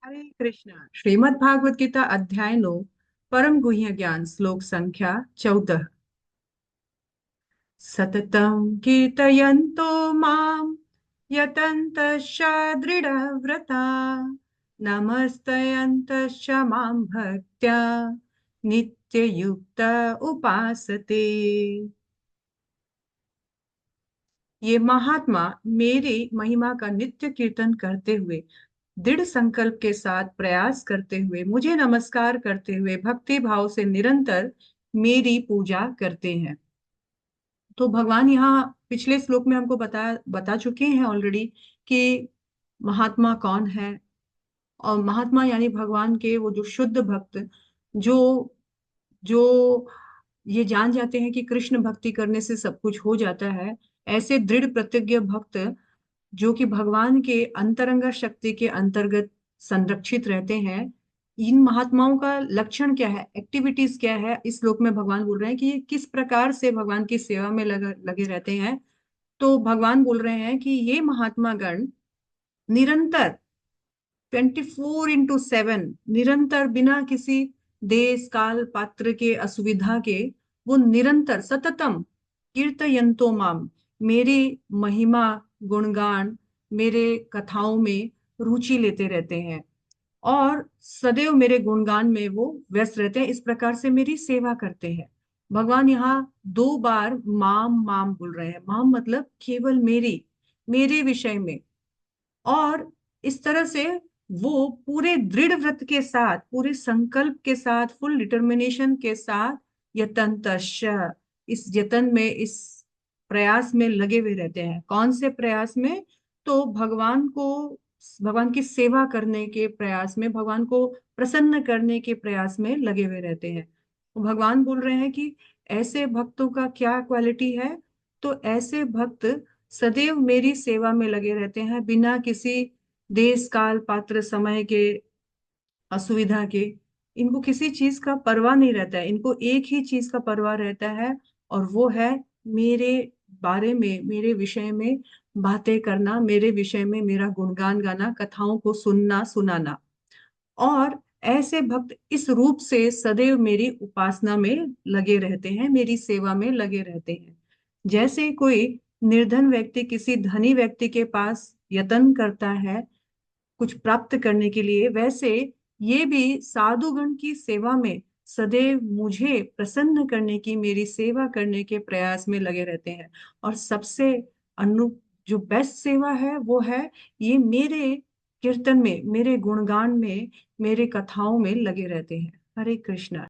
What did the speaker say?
हरे कृष्ण। श्रीमद् भागवत गीता अध्याय 9 परम गुह्य ज्ञान श्लोक संख्या 14। सततं कीर्तयन्तो माम् यतन्तश्च दृढव्रता नमस्तयन्तश्च मां भक्त्या नित्ययुक्त उपासते। ये महात्मा मेरी महिमा का नित्य कीर्तन करते हुए, दृढ़ संकल्प के साथ प्रयास करते हुए, मुझे नमस्कार करते हुए भक्ति भाव से निरंतर मेरी पूजा करते हैं। तो भगवान यहाँ पिछले श्लोक में हमको बता चुके हैं ऑलरेडी कि महात्मा कौन है। और महात्मा यानी भगवान के वो जो शुद्ध भक्त, जो जो ये जान जाते हैं कि कृष्ण भक्ति करने से सब कुछ हो जाता है। ऐसे दृढ़ प्रतिज्ञ भक्त जो कि भगवान के अंतरंग शक्ति के अंतर्गत संरक्षित रहते हैं। इन महात्माओं का लक्षण क्या है, एक्टिविटीज क्या है, इस श्लोक में भगवान बोल रहे हैं कि ये किस प्रकार से भगवान की सेवा में लगे रहते हैं। तो भगवान बोल रहे हैं कि ये महात्मा गण निरंतर 24/7 निरंतर बिना किसी देश काल पात्र के असुविधा के वो निरंतर सततम कीर्तयन्तो माम, मेरी महिमा गुणगान, मेरे कथाओं में रुचि लेते रहते हैं और सदैव मेरे गुणगान में वो व्यस्त रहते हैं। इस प्रकार से मेरी सेवा करते हैं। भगवान यहाँ 2 बार माम माम बोल रहे हैं। माम मतलब केवल मेरी, मेरे विषय में। और इस तरह से वो पूरे दृढ़ व्रत के साथ, पूरे संकल्प के साथ, फुल डिटर्मिनेशन के साथ यतंतश्च, इस यतन में, इस प्रयास में लगे हुए रहते हैं। कौन से प्रयास में? तो भगवान की सेवा करने के प्रयास में, भगवान को प्रसन्न करने के प्रयास में लगे हुए रहते हैं। तो भगवान बोल रहे हैं कि ऐसे भक्तों का क्या क्वालिटी है। तो ऐसे भक्त सदैव मेरी सेवा में लगे रहते हैं बिना किसी देश काल पात्र समय के असुविधा के। इनको किसी चीज का परवाह नहीं रहता है, इनको एक ही चीज का परवाह रहता है, और वो है मेरे बारे में, मेरे विषय में बातें करना, मेरे विषय में मेरा गुणगान गाना, कथाओं को सुनना सुनाना। और ऐसे भक्त इस रूप से सदैव मेरी उपासना में लगे रहते हैं, मेरी सेवा में लगे रहते हैं। जैसे कोई निर्धन व्यक्ति किसी धनी व्यक्ति के पास यत्न करता है कुछ प्राप्त करने के लिए, वैसे ये भी साधुगण की सेवा में सदैव मुझे प्रसन्न करने की, मेरी सेवा करने के प्रयास में लगे रहते हैं। और सबसे अनु जो बेस्ट सेवा है वो है ये मेरे कीर्तन में, मेरे गुणगान में, मेरे कथाओं में लगे रहते हैं। हरे कृष्णा।